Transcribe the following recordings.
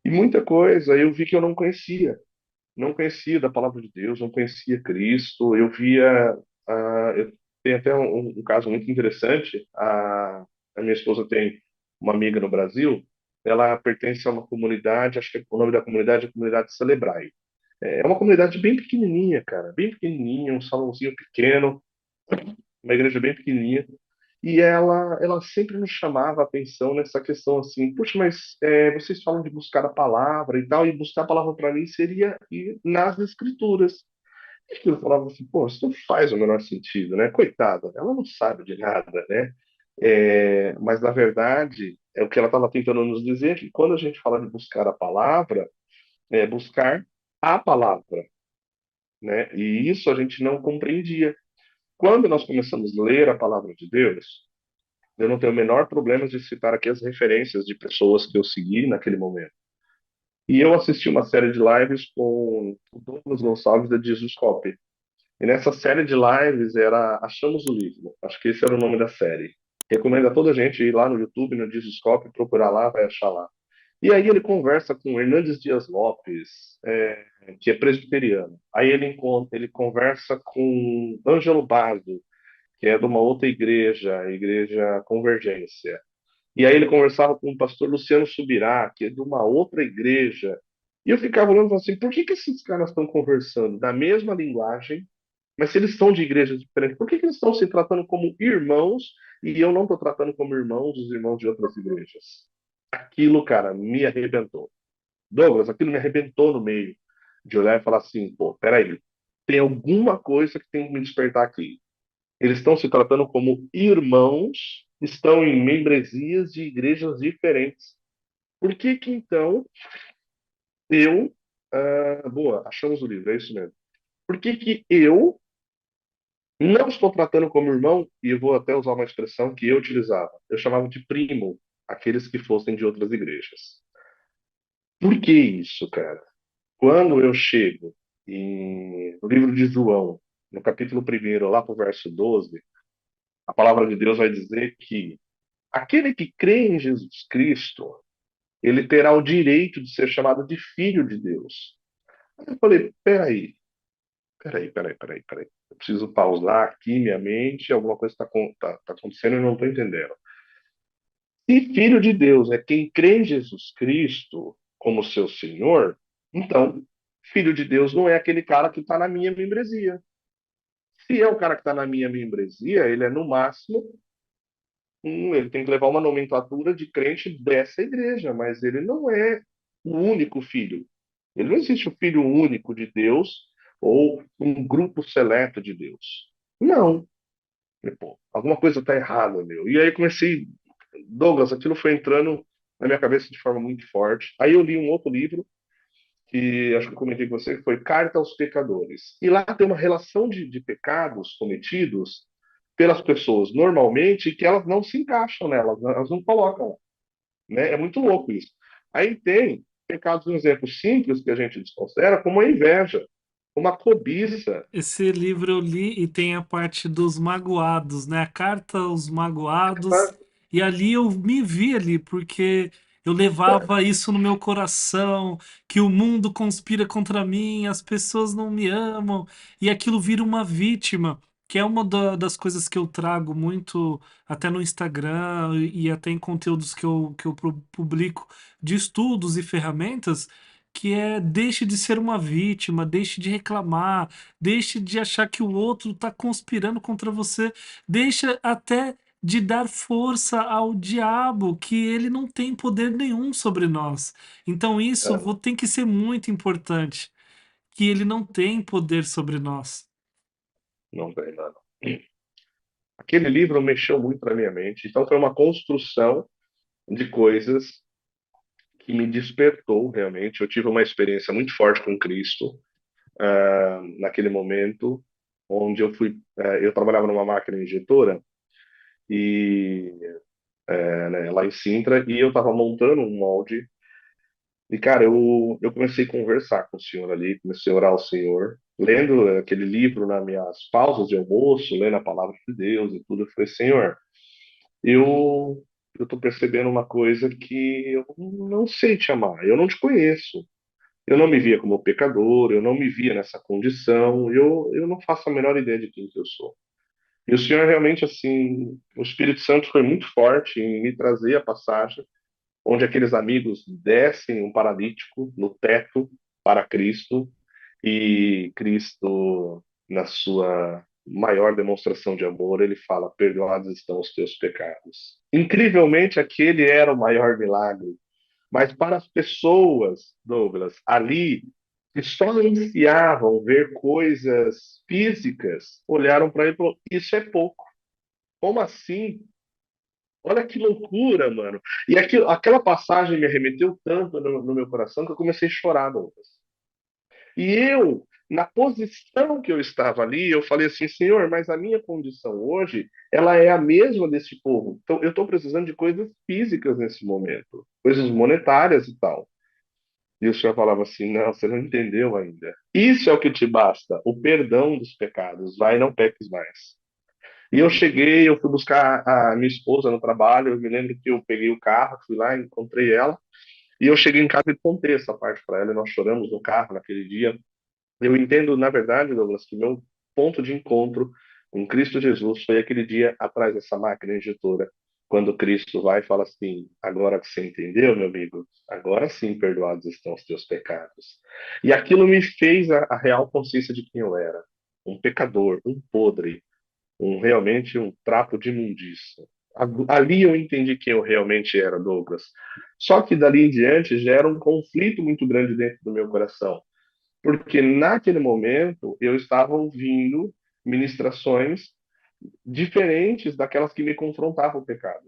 E muita coisa eu vi que eu não conhecia. Não conhecia da palavra de Deus, não conhecia Cristo. Eu via. Eu tenho até um caso muito interessante. A minha esposa tem uma amiga no Brasil. Ela pertence a uma comunidade, acho que o nome da comunidade é a Comunidade Celebrai. É uma comunidade bem pequenininha, cara, bem pequenininha, um salãozinho pequeno, uma igreja bem pequenininha. E ela sempre nos chamava a atenção nessa questão assim, puxa, mas vocês falam de buscar a palavra e tal, e buscar a palavra para mim seria ir nas escrituras. E eu falava assim, pô, isso não faz o menor sentido, né? Coitada, ela não sabe de nada, né? Mas na verdade, é o que ela estava tentando nos dizer, que quando a gente fala de buscar a palavra, é buscar a palavra, né? E isso a gente não compreendia. Quando nós começamos a ler a palavra de Deus, eu não tenho o menor problema de citar aqui as referências de pessoas que eu segui naquele momento. E eu assisti uma série de lives com o Douglas Gonçalves da Jesus Cop. E nessa série de lives era Achamos o Livro. Acho que esse era o nome da série. Recomendo a toda a gente ir lá no YouTube, no Jesus Cop, procurar lá, vai achar lá. E aí ele conversa com Hernandes Dias Lopes, que é presbiteriano. Aí ele conversa com Ângelo Basso, que é de uma outra igreja, a Igreja Convergência. E aí ele conversava com o pastor Luciano Subirá, que é de uma outra igreja. E eu ficava olhando e falando assim, por que que esses caras estão conversando da mesma linguagem, mas se eles são de igrejas diferentes, por que que eles estão se tratando como irmãos e eu não estou tratando como irmãos os irmãos de outras igrejas? Aquilo, cara, me arrebentou. Douglas, aquilo me arrebentou no meio de olhar e falar assim, pô, peraí, tem alguma coisa que tem que me despertar aqui. Eles estão se tratando como irmãos, estão em membresias de igrejas diferentes. Por que que então eu. Boa, achamos o livro, é isso mesmo. Por que que eu não estou tratando como irmão, e eu vou até usar uma expressão que eu utilizava, eu chamava de primo, aqueles que fossem de outras igrejas. Por que isso, cara? Quando eu chego no livro de João, no capítulo 1, lá para o verso 12, a palavra de Deus vai dizer que aquele que crê em Jesus Cristo, ele terá o direito de ser chamado de filho de Deus. Aí eu falei, peraí. Eu preciso pausar aqui minha mente, alguma coisa está tá acontecendo e eu não estou entendendo. Se filho de Deus é quem crê em Jesus Cristo como seu Senhor, então, filho de Deus não é aquele cara que está na minha membresia. Se é o cara que está na minha membresia, ele é no máximo, ele tem que levar uma nomenclatura de crente dessa igreja, mas ele não é o único filho. Ele não existe o filho único de Deus ou um grupo seleto de Deus. Não. Falei, pô, alguma coisa está errada, meu. E aí comecei, Douglas, aquilo foi entrando na minha cabeça de forma muito forte. Aí eu li um outro livro, que acho que eu comentei com você, que foi Carta aos Pecadores. E lá tem uma relação de pecados cometidos pelas pessoas normalmente que elas não se encaixam nelas, elas não colocam, né? É muito louco isso. Aí tem pecados, um exemplo simples que a gente desconsidera, como a inveja, uma cobiça. Esse livro eu li e tem a parte dos magoados, né? A carta aos magoados. E ali eu me vi ali, porque eu levava isso no meu coração, que o mundo conspira contra mim, as pessoas não me amam, e aquilo vira uma vítima, que é uma das coisas que eu trago muito até no Instagram e até em conteúdos que eu publico de estudos e ferramentas. Que é deixe de ser uma vítima, deixe de reclamar, deixe de achar que o outro está conspirando contra você, deixa até de dar força ao diabo, que ele não tem poder nenhum sobre nós. Então isso É, tem que ser muito importante, que ele não tem poder sobre nós. não tem nada. Aquele livro mexeu muito na minha mente, então foi uma construção de coisas que me despertou realmente. Eu tive uma experiência muito forte com Cristo naquele momento, onde eu trabalhava numa máquina injetora e né, lá em Sintra e eu estava montando um molde e cara, eu comecei a conversar com o Senhor ali, comecei a orar ao Senhor, lendo aquele livro nas minhas pausas de almoço, lendo a palavra de Deus e tudo. Eu falei, Senhor, eu eu estou percebendo uma coisa que eu não sei te amar, eu não te conheço. Eu não me via como pecador, eu não me via nessa condição, eu não faço a menor ideia de quem que eu sou. E o Senhor realmente, assim, o Espírito Santo foi muito forte em me trazer a passagem onde aqueles amigos descem um paralítico no teto para Cristo e Cristo, na sua maior demonstração de amor, ele fala: perdoados estão os teus pecados. Incrivelmente, aquele era o maior milagre, mas para as pessoas, Douglas, ali, que só ansiavam ver coisas físicas, olharam para ele e falaram: isso é pouco. Como assim? Olha que loucura, mano. E aquela passagem me arremeteu tanto no meu coração que eu comecei a chorar, Douglas. E eu, na posição que eu estava ali, eu falei assim: Senhor, mas a minha condição hoje, ela é a mesma desse povo. Então, eu estou precisando de coisas físicas nesse momento, coisas monetárias e tal. E o Senhor falava assim: não, você não entendeu ainda. Isso é o que te basta, o perdão dos pecados. Vai, não peques mais. E eu cheguei, eu fui buscar a minha esposa no trabalho. Eu me lembro que eu peguei o carro, fui lá, encontrei ela. E eu cheguei em casa e contei essa parte para ela. E nós choramos no carro naquele dia. Eu entendo, na verdade, Douglas, que meu ponto de encontro com Cristo Jesus foi aquele dia atrás dessa máquina injetora, quando Cristo vai e fala assim: agora que você entendeu, meu amigo, agora sim perdoados estão os teus pecados. E aquilo me fez a real consciência de quem eu era: um pecador, um podre, realmente um trapo de imundícia. Ali eu entendi quem eu realmente era, Douglas. Só que dali em diante gera um conflito muito grande dentro do meu coração, porque naquele momento eu estava ouvindo ministrações diferentes daquelas que me confrontavam o pecado,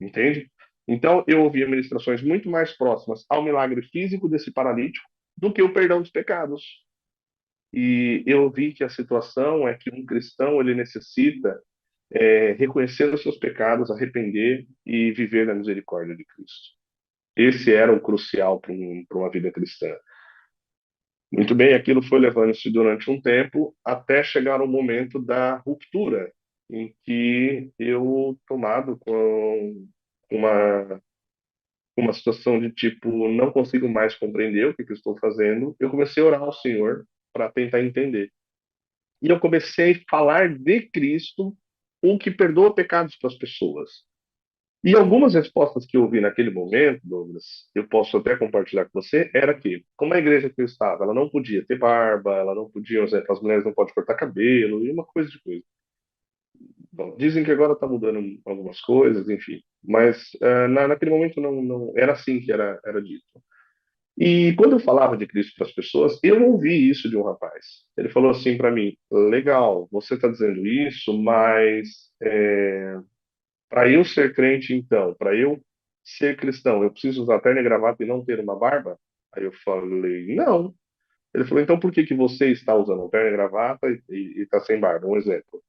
entende? Então eu ouvia ministrações muito mais próximas ao milagre físico desse paralítico do que o perdão dos pecados. E eu vi que a situação é que um cristão ele necessita reconhecer os seus pecados, arrepender e viver na misericórdia de Cristo. Esse era o crucial para uma vida cristã. Muito bem, aquilo foi levando-se durante um tempo até chegar o momento da ruptura, em que eu, tomado com uma, uma situação de tipo, não consigo mais compreender o que, que eu estou fazendo, eu comecei a orar ao Senhor para tentar entender. E eu comecei a falar de Cristo, o que perdoa pecados para as pessoas. E algumas respostas que eu ouvi naquele momento, Douglas, eu posso até compartilhar com você, era que, como a igreja que eu estava, ela não podia ter barba, ela não podia, por exemplo, as mulheres não podem cortar cabelo, e uma coisa de coisa. Bom, dizem que agora está mudando algumas coisas, enfim. Mas naquele momento não era assim que era dito. E quando eu falava de Cristo para as pessoas, eu ouvi isso de um rapaz. Ele falou assim para mim: legal, você está dizendo isso, mas para eu ser crente, então, para eu ser cristão, eu preciso usar terno e gravata e não ter uma barba? Aí eu falei: não. Ele falou: então por que que você está usando terno e gravata e está sem barba? Um exemplo.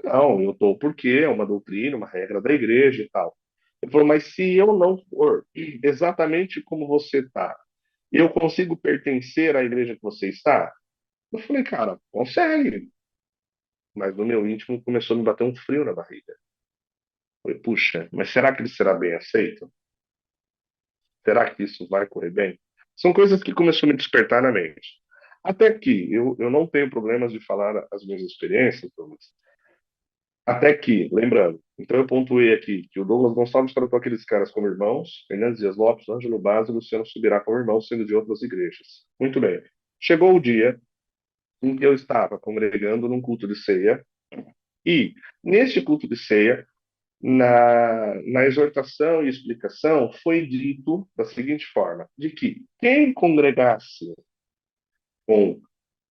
Não, eu estou porque é uma doutrina, uma regra da igreja e tal. Ele falou: mas se eu não for exatamente como você está, eu consigo pertencer à igreja que você está? Eu falei: cara, consegue. Mas no meu íntimo começou a me bater um frio na barriga. Eu falei: puxa, mas será que ele será bem aceito? Será que isso vai correr bem? São coisas que começou a me despertar na mente. Até que eu não tenho problemas de falar as minhas experiências, Douglas. Até que, lembrando, então eu pontuei aqui que o Douglas Gonçalves tratou aqueles caras como irmãos, Fernandes Dias Lopes, Ângelo Baz e Luciano Subirá como irmãos, sendo de outras igrejas. Muito bem. Chegou o dia em que eu estava congregando num culto de ceia, e neste culto de ceia, na exortação e explicação, foi dito da seguinte forma: de que quem congregasse com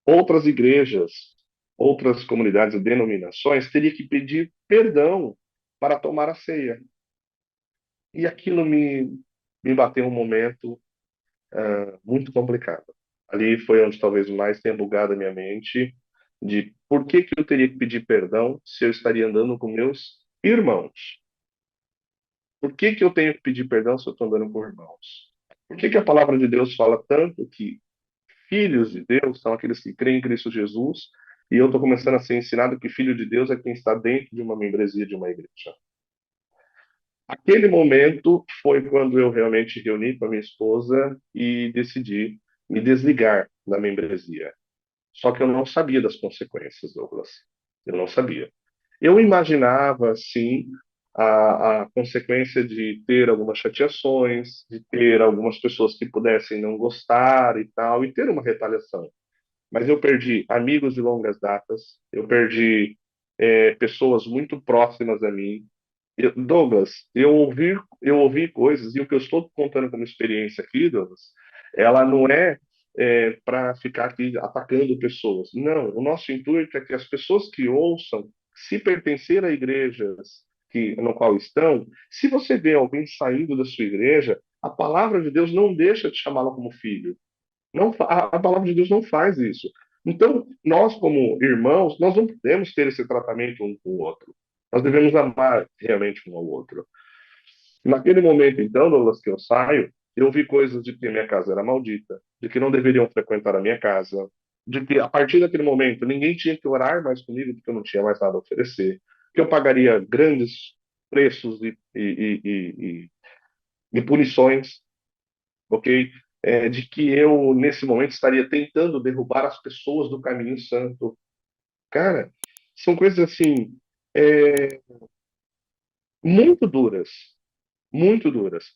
outras igrejas, outras comunidades e denominações, teria que pedir perdão para tomar a ceia. E aquilo me bateu um momento muito complicado. Ali foi onde talvez mais tenha bugado a minha mente de por que que eu teria que pedir perdão se eu estaria andando com meus irmãos. Por que que eu tenho que pedir perdão se eu estou andando com irmãos? Por que que a palavra de Deus fala tanto que filhos de Deus são aqueles que creem em Cristo Jesus, e eu estou começando a ser ensinado que filho de Deus é quem está dentro de uma membresia de uma igreja? Aquele momento foi quando eu realmente reuni com a minha esposa e decidi me desligar da membresia. Só que eu não sabia das consequências, Douglas. Eu não sabia. Eu imaginava, sim, a consequência de ter algumas chateações, de ter algumas pessoas que pudessem não gostar e tal, e ter uma retaliação. Mas eu perdi amigos de longas datas, eu perdi pessoas muito próximas a mim. Douglas, eu ouvi coisas, e o que eu estou contando como experiência aqui, Douglas, ela não é para ficar aqui atacando pessoas. Não, o nosso intuito é que as pessoas que ouçam, se pertencer a igrejas no qual estão, se você vê alguém saindo da sua igreja, a palavra de Deus não deixa de chamá-lo como filho. Não, a palavra de Deus não faz isso. Então, nós, como irmãos, nós não podemos ter esse tratamento um com o outro. Nós devemos amar realmente um ao outro. Naquele momento, então, Douglas, que eu saio, eu vi coisas de que minha casa era maldita, de que não deveriam frequentar a minha casa, de que a partir daquele momento ninguém tinha que orar mais comigo porque eu não tinha mais nada a oferecer, que eu pagaria grandes preços e punições, ok? De que eu, nesse momento, estaria tentando derrubar as pessoas do caminho santo. Cara, são coisas assim, é, muito duras, muito duras.